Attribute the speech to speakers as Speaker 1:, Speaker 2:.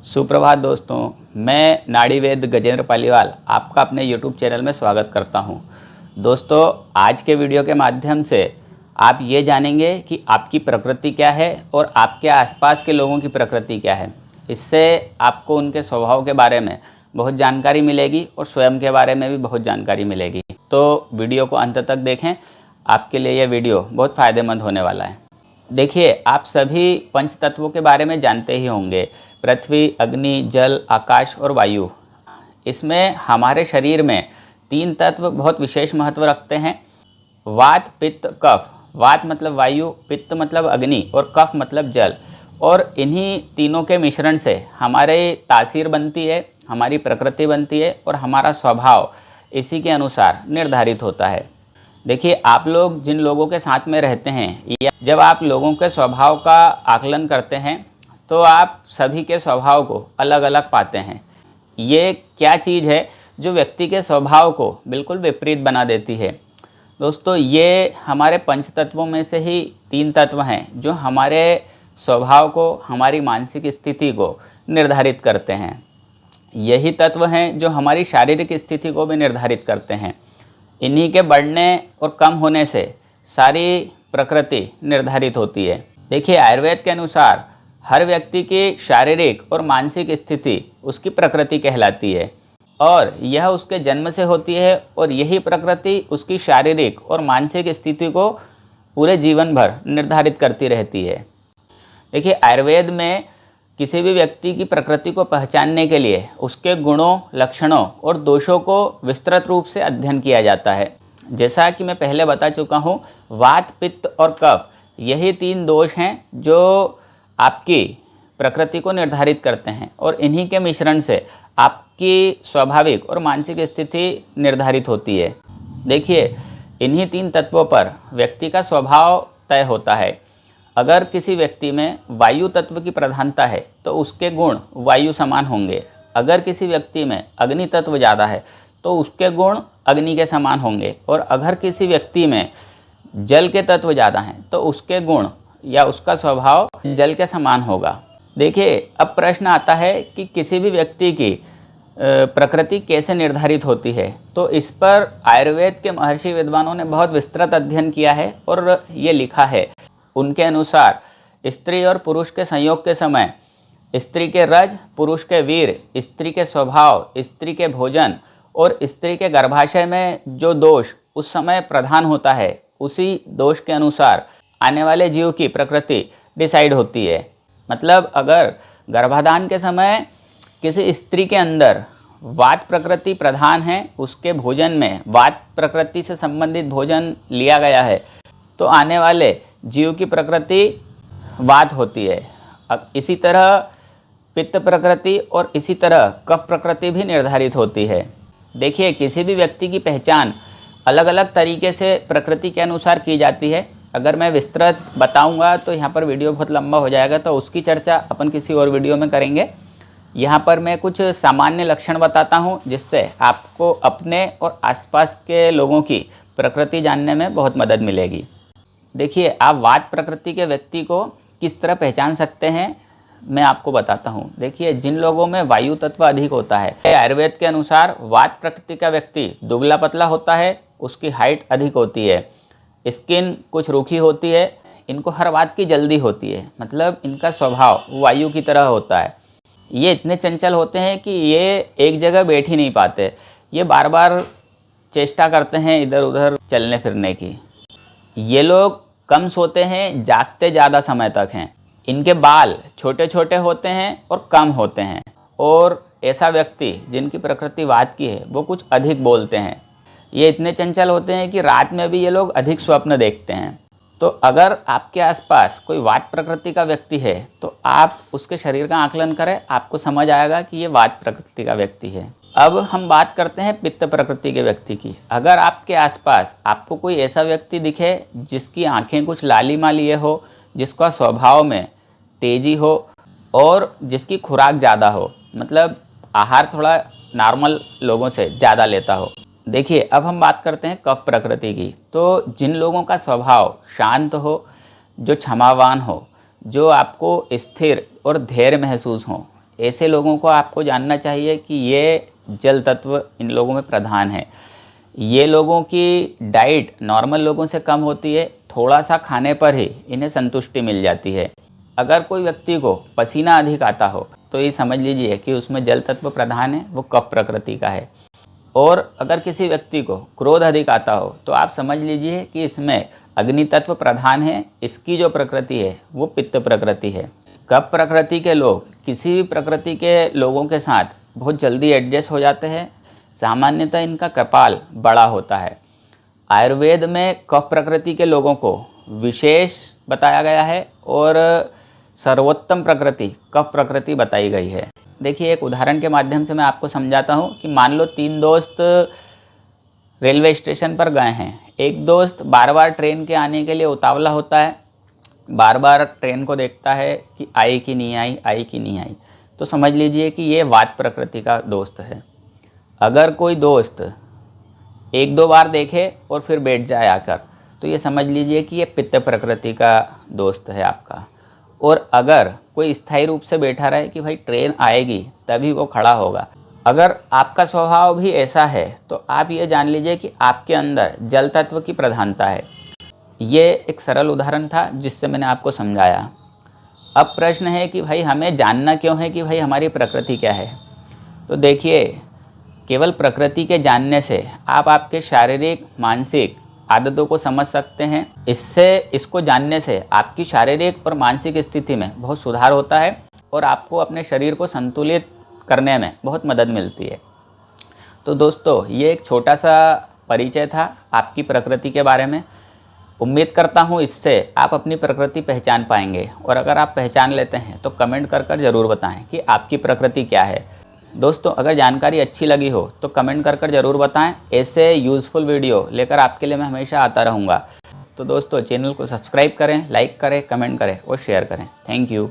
Speaker 1: सुप्रभात दोस्तों, मैं नाड़ीवेद गजेंद्र पालीवाल आपका अपने YouTube चैनल में स्वागत करता हूं। दोस्तों, आज के वीडियो के माध्यम से आप ये जानेंगे कि आपकी प्रकृति क्या है और आपके आसपास के लोगों की प्रकृति क्या है। इससे आपको उनके स्वभाव के बारे में बहुत जानकारी मिलेगी और स्वयं के बारे में भी बहुत जानकारी मिलेगी। तो वीडियो को अंत तक देखें, आपके लिए यह वीडियो बहुत फ़ायदेमंद होने वाला है। देखिए, आप सभी पंच तत्वों के बारे में जानते ही होंगे। पृथ्वी, अग्नि, जल, आकाश और वायु। इसमें हमारे शरीर में 3 तत्व बहुत विशेष महत्व रखते हैं। वात, पित्त, कफ। वात मतलब वायु, पित्त मतलब अग्नि और कफ मतलब जल। और इन्हीं तीनों के मिश्रण से हमारे तासीर बनती है, हमारी प्रकृति बनती है और हमारा स्वभाव इसी के अनुसार निर्धारित होता है। देखिए, आप लोग जिन लोगों के साथ में रहते हैं या जब आप लोगों के स्वभाव का आकलन करते हैं तो आप सभी के स्वभाव को अलग अलग पाते हैं। ये क्या चीज़ है जो व्यक्ति के स्वभाव को बिल्कुल विपरीत बना देती है? दोस्तों, ये हमारे पंच तत्वों में से ही 3 तत्व हैं जो हमारे स्वभाव को, हमारी मानसिक स्थिति को निर्धारित करते हैं। यही तत्व हैं जो हमारी शारीरिक स्थिति को भी निर्धारित करते हैं। इन्हीं के बढ़ने और कम होने से सारी प्रकृति निर्धारित होती है। देखिए, आयुर्वेद के अनुसार हर व्यक्ति की शारीरिक और मानसिक स्थिति उसकी प्रकृति कहलाती है और यह उसके जन्म से होती है और यही प्रकृति उसकी शारीरिक और मानसिक स्थिति को पूरे जीवन भर निर्धारित करती रहती है। देखिए, आयुर्वेद में किसी भी व्यक्ति की प्रकृति को पहचानने के लिए उसके गुणों, लक्षणों और दोषों को विस्तृत रूप से अध्ययन किया जाता है। जैसा कि मैं पहले बता चुका हूँ, वात, पित्त और कफ यही 3 दोष हैं जो आपकी प्रकृति को निर्धारित करते हैं और इन्हीं के मिश्रण से आपकी स्वाभाविक और मानसिक स्थिति निर्धारित होती है। देखिए, इन्हीं 3 तत्वों पर व्यक्ति का स्वभाव तय होता है। अगर किसी व्यक्ति में वायु तत्व की प्रधानता है तो उसके गुण वायु समान होंगे। अगर किसी व्यक्ति में अग्नि तत्व ज़्यादा है तो उसके गुण अग्नि के समान होंगे। और अगर किसी व्यक्ति में जल के तत्व ज़्यादा हैं तो उसके गुण या उसका स्वभाव जल के समान होगा। देखिए, अब प्रश्न आता है कि किसी भी व्यक्ति की प्रकृति कैसे निर्धारित होती है। तो इस पर आयुर्वेद के महर्षि विद्वानों ने बहुत विस्तृत अध्ययन किया है और ये लिखा है। उनके अनुसार स्त्री और पुरुष के संयोग के समय स्त्री के रज, पुरुष के वीर, स्त्री के स्वभाव, स्त्री के भोजन और स्त्री के गर्भाशय में जो दोष उस समय प्रधान होता है, उसी दोष के अनुसार आने वाले जीव की प्रकृति डिसाइड होती है। मतलब अगर गर्भाधान के समय किसी स्त्री के अंदर वात प्रकृति प्रधान है, उसके भोजन में वात प्रकृति से संबंधित भोजन लिया गया है, तो आने वाले जीव की प्रकृति वात होती है। अब इसी तरह पित्त प्रकृति और इसी तरह कफ प्रकृति भी निर्धारित होती है। देखिए, किसी भी व्यक्ति की पहचान अलग अलग तरीके से प्रकृति के अनुसार की जाती है। अगर मैं विस्तृत बताऊंगा तो यहाँ पर वीडियो बहुत लंबा हो जाएगा, तो उसकी चर्चा अपन किसी और वीडियो में करेंगे। यहाँ पर मैं कुछ सामान्य लक्षण बताता हूँ जिससे आपको अपने और आसपास के लोगों की प्रकृति जानने में बहुत मदद मिलेगी। देखिए, आप वात प्रकृति के व्यक्ति को किस तरह पहचान सकते हैं, मैं आपको बताता हूँ। देखिए, जिन लोगों में वायु तत्व अधिक होता है, आयुर्वेद के अनुसार वात प्रकृति का व्यक्ति दुबला पतला होता है, उसकी हाइट अधिक होती है, स्किन कुछ रूखी होती है, इनको हर बात की जल्दी होती है, मतलब इनका स्वभाव वायु की तरह होता है। ये इतने चंचल होते हैं कि ये एक जगह बैठ ही नहीं पाते, ये बार बार चेष्टा करते हैं इधर उधर चलने फिरने की। ये लोग कम सोते हैं, जागते ज़्यादा समय तक हैं। इनके बाल छोटे छोटे होते हैं और कम होते हैं। और ऐसा व्यक्ति जिनकी प्रकृति वात की है वो कुछ अधिक बोलते हैं। ये इतने चंचल होते हैं कि रात में भी ये लोग अधिक स्वप्न देखते हैं। तो अगर आपके आसपास कोई वात प्रकृति का व्यक्ति है तो आप उसके शरीर का आकलन करें, आपको समझ आएगा कि ये वात प्रकृति का व्यक्ति है। अब हम बात करते हैं पित्त प्रकृति के व्यक्ति की। अगर आपके आसपास आपको कोई ऐसा व्यक्ति दिखे जिसकी आंखें कुछ लालिमा लिए हो, जिसका स्वभाव में तेजी हो और जिसकी खुराक ज़्यादा हो, मतलब आहार थोड़ा नॉर्मल लोगों से ज़्यादा लेता हो। देखिए, अब हम बात करते हैं कफ प्रकृति की। तो जिन लोगों का स्वभाव शांत हो, जो क्षमावान हो, जो आपको स्थिर और धैर्य महसूस हो, ऐसे लोगों को आपको जानना चाहिए कि ये जल तत्व इन लोगों में प्रधान है। ये लोगों की डाइट नॉर्मल लोगों से कम होती है, थोड़ा सा खाने पर ही इन्हें संतुष्टि मिल जाती है। अगर कोई व्यक्ति को पसीना अधिक आता हो तो ये समझ लीजिए कि उसमें जल तत्व प्रधान है, वो कफ प्रकृति का है। और अगर किसी व्यक्ति को क्रोध अधिक आता हो तो आप समझ लीजिए कि इसमें अग्नि तत्व प्रधान है, इसकी जो प्रकृति है वो पित्त प्रकृति है। कफ प्रकृति के लोग किसी भी प्रकृति के लोगों के साथ बहुत जल्दी एडजस्ट हो जाते हैं। सामान्यतः इनका कपाल बड़ा होता है। आयुर्वेद में कफ प्रकृति के लोगों को विशेष बताया गया है और सर्वोत्तम प्रकृति कफ प्रकृति बताई गई है। देखिए, एक उदाहरण के माध्यम से मैं आपको समझाता हूँ कि मान लो 3 दोस्त रेलवे स्टेशन पर गए हैं। एक दोस्त बार बार ट्रेन के आने के लिए उतावला होता है, बार बार ट्रेन को देखता है कि आई कि नहीं आई, आई कि नहीं आई। तो समझ लीजिए कि ये वात प्रकृति का दोस्त है। अगर कोई दोस्त 1-2 बार देखे और फिर बैठ जाए आकर, तो ये समझ लीजिए कि ये पित्त प्रकृति का दोस्त है आपका। और अगर कोई स्थायी रूप से बैठा रहे कि भाई ट्रेन आएगी तभी वो खड़ा होगा, अगर आपका स्वभाव भी ऐसा है तो आप ये जान लीजिए कि आपके अंदर जल तत्व की प्रधानता है। ये एक सरल उदाहरण था जिससे मैंने आपको समझाया। अब प्रश्न है कि भाई हमें जानना क्यों है कि भाई हमारी प्रकृति क्या है। तो देखिए, केवल प्रकृति के जानने से आप आपके शारीरिक मानसिक आदतों को समझ सकते हैं। इसको जानने से आपकी शारीरिक और मानसिक स्थिति में बहुत सुधार होता है और आपको अपने शरीर को संतुलित करने में बहुत मदद मिलती है। तो दोस्तों, ये एक छोटा सा परिचय था आपकी प्रकृति के बारे में। उम्मीद करता हूँ इससे आप अपनी प्रकृति पहचान पाएंगे, और अगर आप पहचान लेते हैं तो कमेंट कर ज़रूर बताएं कि आपकी प्रकृति क्या है। दोस्तों, अगर जानकारी अच्छी लगी हो तो कमेंट कर ज़रूर बताएं। ऐसे यूज़फुल वीडियो लेकर आपके लिए मैं हमेशा आता रहूँगा। तो दोस्तों, चैनल को सब्सक्राइब करें, लाइक करें, कमेंट करें और शेयर करें। Thank you.